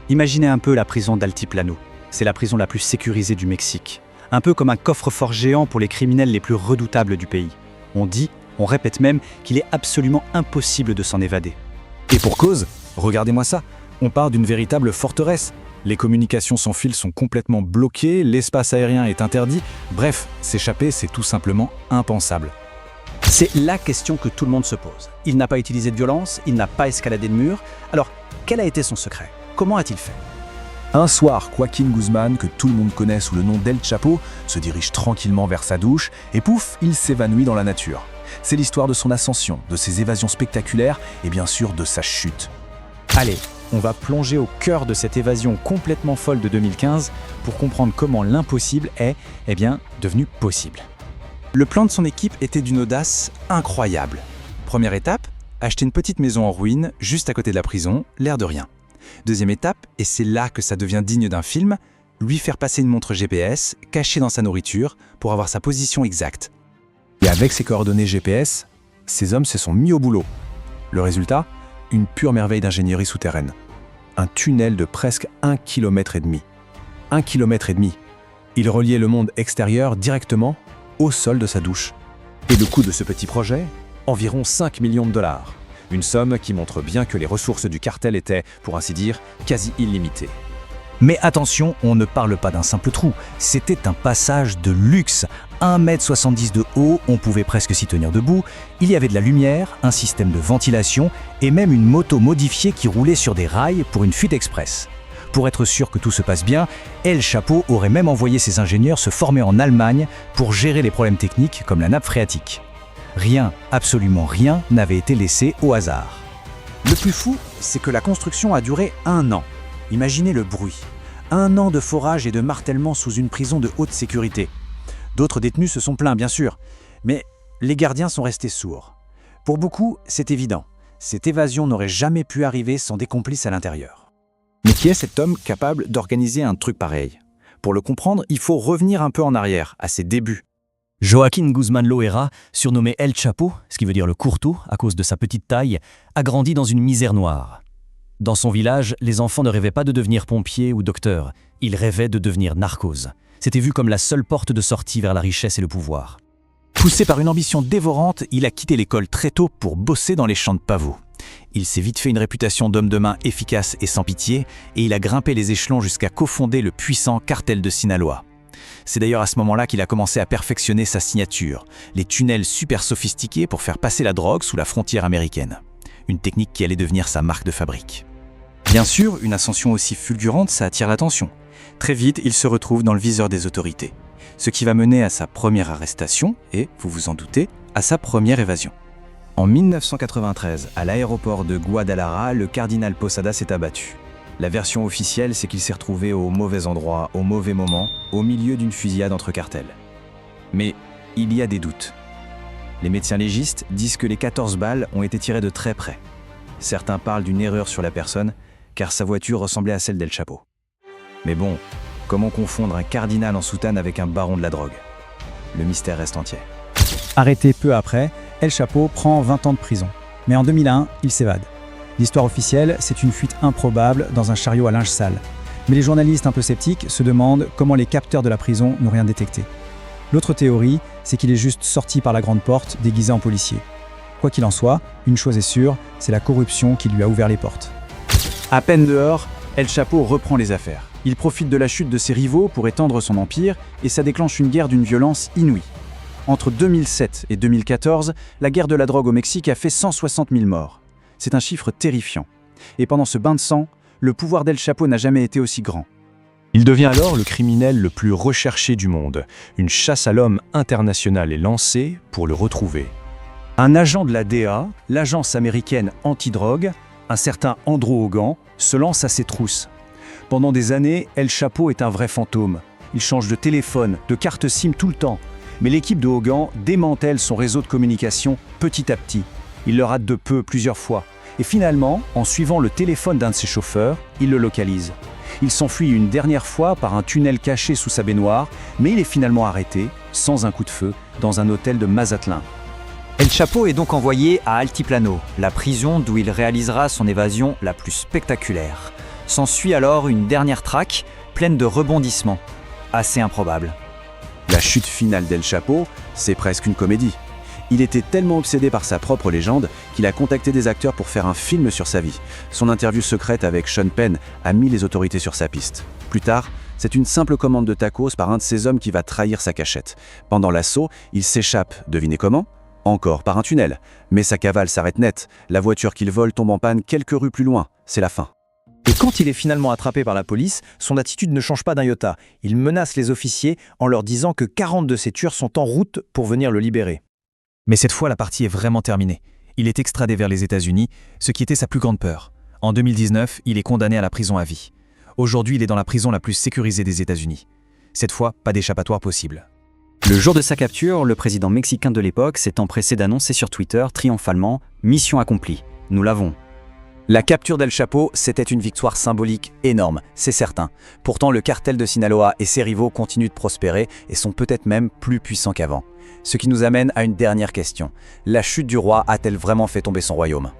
Imaginez un peu la prison d'Altiplano. C'est la prison la plus sécurisée du Mexique. Un peu comme un coffre-fort géant pour les criminels les plus redoutables du pays. On dit, on répète même qu'il est absolument impossible de s'en évader. Et pour cause, regardez-moi ça, on part d'une véritable forteresse. Les communications sans fil sont complètement bloquées, l'espace aérien est interdit. Bref, s'échapper, c'est tout simplement impensable. C'est la question que tout le monde se pose. Il n'a pas utilisé de violence, il n'a pas escaladé de mur. Alors, quel a été son secret? Comment a-t-il fait? Un soir, Joaquin Guzman, que tout le monde connaît sous le nom d'El Chapo, se dirige tranquillement vers sa douche et pouf, il s'évanouit dans la nature. C'est l'histoire de son ascension, de ses évasions spectaculaires et bien sûr de sa chute. Allez, on va plonger au cœur de cette évasion complètement folle de 2015 pour comprendre comment l'impossible est, devenu possible. Le plan de son équipe était d'une audace incroyable. Première étape, acheter une petite maison en ruine juste à côté de la prison, l'air de rien. Deuxième étape, et c'est là que ça devient digne d'un film, lui faire passer une montre GPS cachée dans sa nourriture pour avoir sa position exacte. Et avec ses coordonnées GPS, ces hommes se sont mis au boulot. Le résultat, une pure merveille d'ingénierie souterraine. Un tunnel de presque 1,5 km. 1,5 km. Il reliait le monde extérieur directement au sol de sa douche. Et le coût de ce petit projet, environ 5 millions de dollars. Une somme qui montre bien que les ressources du cartel étaient, pour ainsi dire, quasi illimitées. Mais attention, on ne parle pas d'un simple trou, c'était un passage de luxe. 1,70 m de haut, on pouvait presque s'y tenir debout, il y avait de la lumière, un système de ventilation et même une moto modifiée qui roulait sur des rails pour une fuite express. Pour être sûr que tout se passe bien, El Chapo aurait même envoyé ses ingénieurs se former en Allemagne pour gérer les problèmes techniques comme la nappe phréatique. Rien, absolument rien, n'avait été laissé au hasard. Le plus fou, c'est que la construction a duré 1 an. Imaginez le bruit. 1 an de forage et de martèlement sous une prison de haute sécurité. D'autres détenus se sont plaints, bien sûr, mais les gardiens sont restés sourds. Pour beaucoup, c'est évident. Cette évasion n'aurait jamais pu arriver sans des complices à l'intérieur. Mais qui est cet homme capable d'organiser un truc pareil? Pour le comprendre, il faut revenir un peu en arrière, à ses débuts. Joaquin Guzman Loera, surnommé El Chapo, ce qui veut dire le courteau à cause de sa petite taille, a grandi dans une misère noire. Dans son village, les enfants ne rêvaient pas de devenir pompiers ou docteurs, ils rêvaient de devenir narcos. C'était vu comme la seule porte de sortie vers la richesse et le pouvoir. Poussé par une ambition dévorante, il a quitté l'école très tôt pour bosser dans les champs de pavots. Il s'est vite fait une réputation d'homme de main efficace et sans pitié, et il a grimpé les échelons jusqu'à cofonder le puissant cartel de Sinaloa. C'est d'ailleurs à ce moment-là qu'il a commencé à perfectionner sa signature, les tunnels super sophistiqués pour faire passer la drogue sous la frontière américaine. Une technique qui allait devenir sa marque de fabrique. Bien sûr, une ascension aussi fulgurante, ça attire l'attention. Très vite, il se retrouve dans le viseur des autorités. Ce qui va mener à sa première arrestation et, vous vous en doutez, à sa première évasion. En 1993, à l'aéroport de Guadalajara, le cardinal Posada s'est abattu. La version officielle, c'est qu'il s'est retrouvé au mauvais endroit, au mauvais moment, au milieu d'une fusillade entre cartels. Mais il y a des doutes. Les médecins légistes disent que les 14 balles ont été tirées de très près. Certains parlent d'une erreur sur la personne, car sa voiture ressemblait à celle d'El Chapo. Mais bon, comment confondre un cardinal en soutane avec un baron de la drogue? Le mystère reste entier. Arrêté peu après, El Chapo prend 20 ans de prison. Mais en 2001, il s'évade. L'histoire officielle, c'est une fuite improbable dans un chariot à linge sale. Mais les journalistes un peu sceptiques se demandent comment les capteurs de la prison n'ont rien détecté. L'autre théorie, c'est qu'il est juste sorti par la grande porte, déguisé en policier. Quoi qu'il en soit, une chose est sûre, c'est la corruption qui lui a ouvert les portes. À peine dehors, El Chapo reprend les affaires. Il profite de la chute de ses rivaux pour étendre son empire et ça déclenche une guerre d'une violence inouïe. Entre 2007 et 2014, la guerre de la drogue au Mexique a fait 160 000 morts. C'est un chiffre terrifiant. Et pendant ce bain de sang, le pouvoir d'El Chapo n'a jamais été aussi grand. Il devient alors le criminel le plus recherché du monde. Une chasse à l'homme internationale est lancée pour le retrouver. Un agent de la DEA, l'agence américaine antidrogue, un certain Andrew Hogan, se lance à ses trousses. Pendant des années, El Chapo est un vrai fantôme. Il change de téléphone, de carte SIM tout le temps. Mais l'équipe de Hogan démantèle son réseau de communication petit à petit. Il le rate de peu plusieurs fois. Et finalement, en suivant le téléphone d'un de ses chauffeurs, il le localise. Il s'enfuit une dernière fois par un tunnel caché sous sa baignoire, mais il est finalement arrêté, sans un coup de feu, dans un hôtel de Mazatlán. El Chapo est donc envoyé à Altiplano, la prison d'où il réalisera son évasion la plus spectaculaire. S'ensuit alors une dernière traque, pleine de rebondissements. Assez improbable. La chute finale d'El Chapo, c'est presque une comédie. Il était tellement obsédé par sa propre légende qu'il a contacté des acteurs pour faire un film sur sa vie. Son interview secrète avec Sean Penn a mis les autorités sur sa piste. Plus tard, c'est une simple commande de tacos par un de ses hommes qui va trahir sa cachette. Pendant l'assaut, il s'échappe, devinez comment ? Encore par un tunnel. Mais sa cavale s'arrête net. La voiture qu'il vole tombe en panne quelques rues plus loin. C'est la fin. Et quand il est finalement attrapé par la police, son attitude ne change pas d'un iota. Il menace les officiers en leur disant que 40 de ses tueurs sont en route pour venir le libérer. Mais cette fois, la partie est vraiment terminée. Il est extradé vers les États-Unis, ce qui était sa plus grande peur. En 2019, il est condamné à la prison à vie. Aujourd'hui, il est dans la prison la plus sécurisée des États-Unis. Cette fois, pas d'échappatoire possible. Le jour de sa capture, le président mexicain de l'époque s'est empressé d'annoncer sur Twitter triomphalement « Mission accomplie, nous l'avons ». La capture d'El Chapo, c'était une victoire symbolique énorme, c'est certain. Pourtant, le cartel de Sinaloa et ses rivaux continuent de prospérer et sont peut-être même plus puissants qu'avant. Ce qui nous amène à une dernière question. La chute du roi a-t-elle vraiment fait tomber son royaume ?